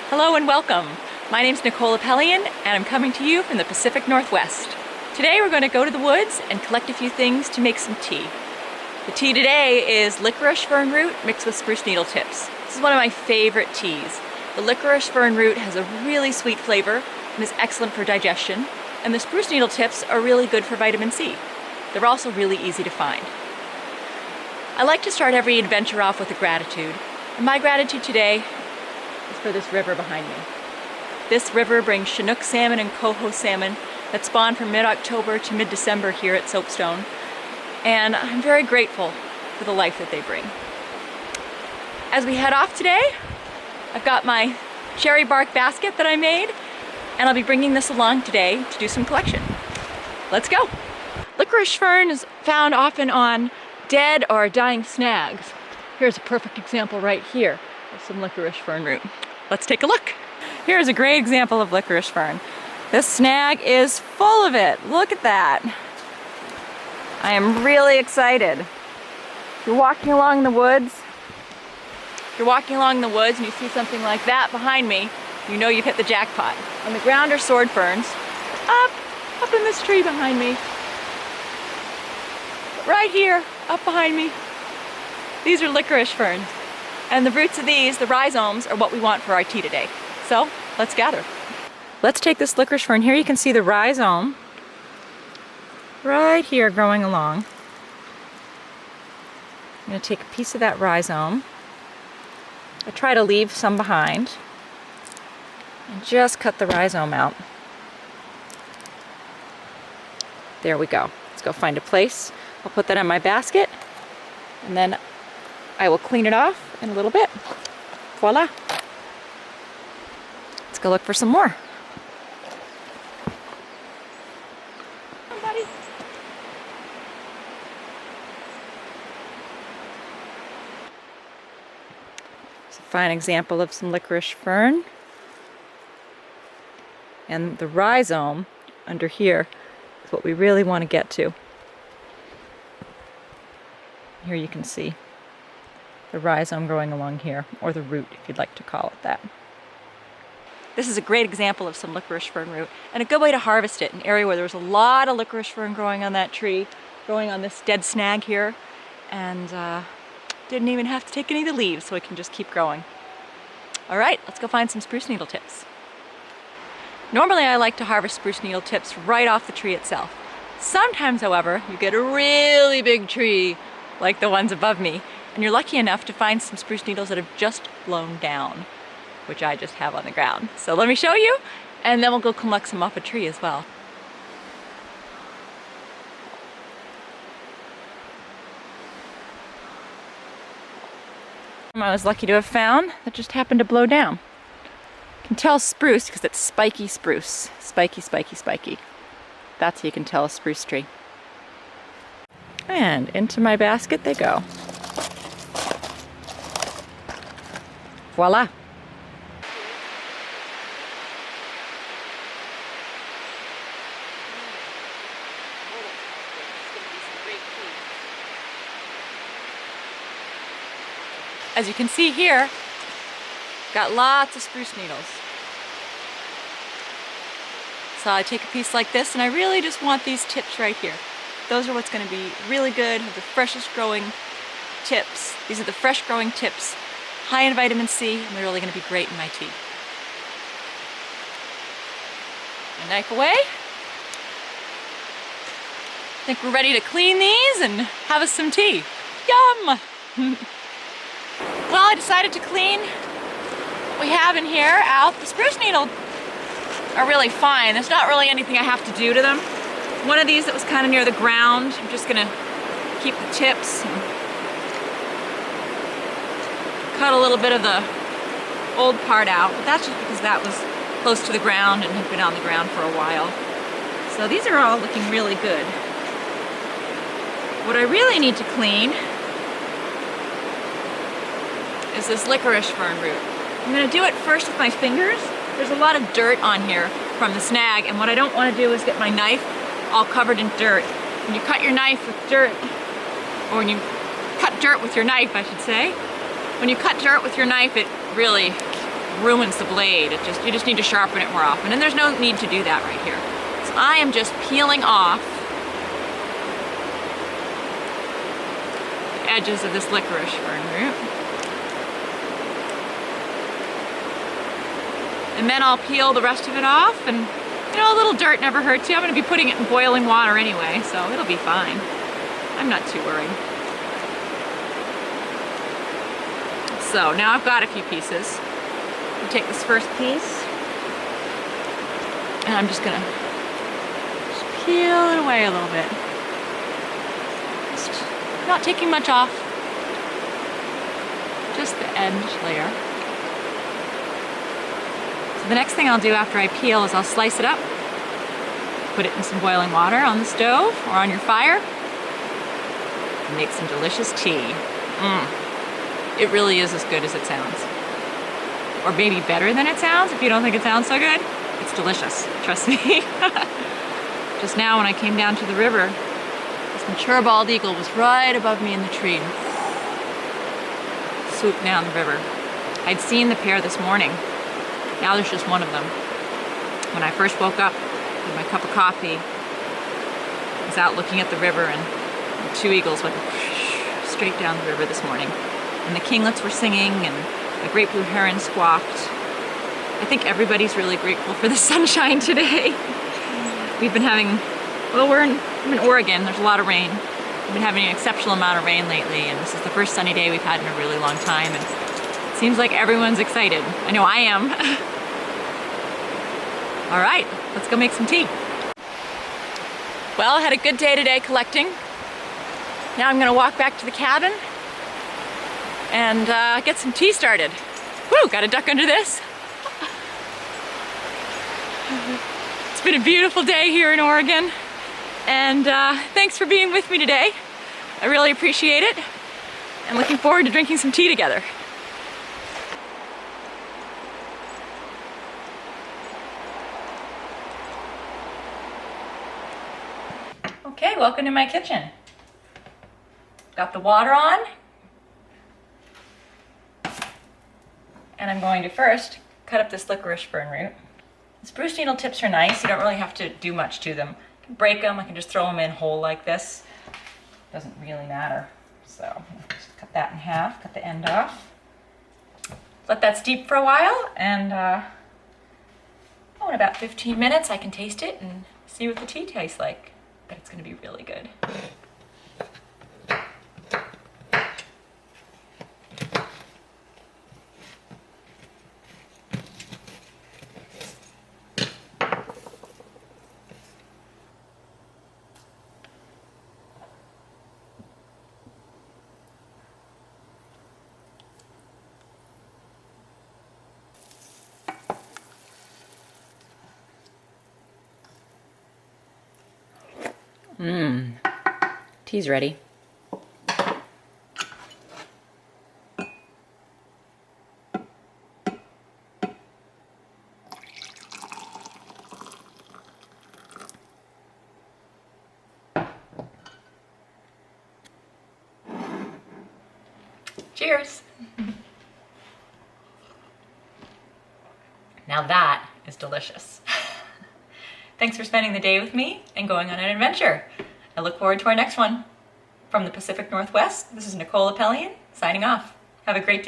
Hello and welcome. My name's Nicole Apelian and I'm coming to you from the Pacific Northwest. Today we're going to go to the woods and collect a few things to make some tea. The tea today is licorice fern root mixed with spruce needle tips. This is one of my favorite teas. The licorice fern root has a really sweet flavor and is excellent for digestion, and the spruce needle tips are really good for vitamin C. They're also really easy to find. I like to start every adventure off with a gratitude, and my gratitude today is for this river behind me. This river brings Chinook salmon and coho salmon that spawn from mid-October to mid-December here at Soapstone, and I'm very grateful for the life that they bring. As we head off today, I've got my cherry bark basket that I made, and I'll be bringing this along today to do some collection. Let's go! Licorice fern is found often on dead or dying snags. Here's a perfect example right here of some licorice fern root. Let's take a look. Here's a great example of licorice fern. This snag is full of it. Look at that. I am really excited. If you're walking along the woods and you see something like that behind me, you know you've hit the jackpot. On the ground are sword ferns. Up in this tree behind me. But right here, up behind me, these are licorice ferns. And the roots of these, the rhizomes, are what we want for our tea today. So, let's gather. Let's take this licorice fern. Here you can see the rhizome right here growing along. I'm going to take a piece of that rhizome. I try to leave some behind and just cut the rhizome out. There we go. Let's go find a place. I'll put that in my basket and then I will clean it off in a little bit. Voila. Let's go look for some more. Come on, buddy. It's a fine example of some licorice fern. And the rhizome under here is what we really want to get to. Here you can see the rhizome growing along here, or the root if you'd like to call it that. This is a great example of some licorice fern root, and a good way to harvest it, an area where there was a lot of licorice fern growing on that tree, growing on this dead snag here, and didn't even have to take any of the leaves, so it can just keep growing. All right, let's go find some spruce needle tips. Normally I like to harvest spruce needle tips right off the tree itself. Sometimes, however, you get a really big tree like the ones above me, and you're lucky enough to find some spruce needles that have just blown down, which I just have on the ground. So let me show you, and then we'll go collect some off a tree as well. I was lucky to have found that just happened to blow down. You can tell spruce because it's spiky spruce. Spiky, spiky, spiky. That's how you can tell a spruce tree. And into my basket they go. Voila! As you can see here, got lots of spruce needles. So I take a piece like this and I really just want these tips right here. Those are what's going to be really good, the freshest growing tips. These are the fresh growing tips, high in vitamin C, and they're really going to be great in my tea. My knife away. I think we're ready to clean these and have us some tea. Yum! Well, I decided to clean what we have in here out. The spruce needles are really fine. There's not really anything I have to do to them. One of these that was kind of near the ground, I'm just going to keep the tips and cut a little bit of the old part out, but that's just because that was close to the ground and had been on the ground for a while. So these are all looking really good. What I really need to clean is this licorice fern root. I'm going to do it first with my fingers. There's a lot of dirt on here from the snag, and what I don't want to do is get my knife all covered in dirt. When you cut your knife with dirt, or when you cut dirt with your knife, I should say, when you cut dirt with your knife, it really ruins the blade. You just need to sharpen it more often, and there's no need to do that right here. So I am just peeling off the edges of this licorice fern root. And then I'll peel the rest of it off, and you know, a little dirt never hurts you. I'm going to be putting it in boiling water anyway, so it'll be fine. I'm not too worried. So now I've got a few pieces. You take this first piece, and I'm just gonna peel it away a little bit. Just not taking much off, just the edge layer. So the next thing I'll do after I peel is I'll slice it up, put it in some boiling water on the stove or on your fire, and make some delicious tea. It really is as good as it sounds. Or maybe better than it sounds if you don't think it sounds so good. It's delicious, trust me. Just now when I came down to the river, this mature bald eagle was right above me in the tree and swooped down the river. I'd seen the pair this morning. Now there's just one of them. When I first woke up with my cup of coffee, I was out looking at the river, and the two eagles went straight down the river this morning. And the kinglets were singing, and a great blue heron squawked. I think everybody's really grateful for the sunshine today. We've been having, well, I'm in Oregon, there's a lot of rain. We've been having an exceptional amount of rain lately, and this is the first sunny day we've had in a really long time, and it seems like everyone's excited. I know I am. All right, let's go make some tea. Well, I had a good day today collecting. Now I'm gonna walk back to the cabin and get some tea started. Woo, gotta duck under this. It's been a beautiful day here in Oregon, and thanks for being with me today. I really appreciate it, and looking forward to drinking some tea together. Okay, welcome to my kitchen. Got the water on, and I'm going to first cut up this licorice fern root. The spruce needle tips are nice. You don't really have to do much to them. I can break them. I can just throw them in whole like this. Doesn't really matter. So just cut that in half, cut the end off. Let that steep for a while, and in about 15 minutes I can taste it and see what the tea tastes like. But it's going to be really good. Tea's ready. Cheers. Now that is delicious. Thanks for spending the day with me and going on an adventure. I look forward to our next one. From the Pacific Northwest, this is Nicole Apelian, signing off. Have a great day.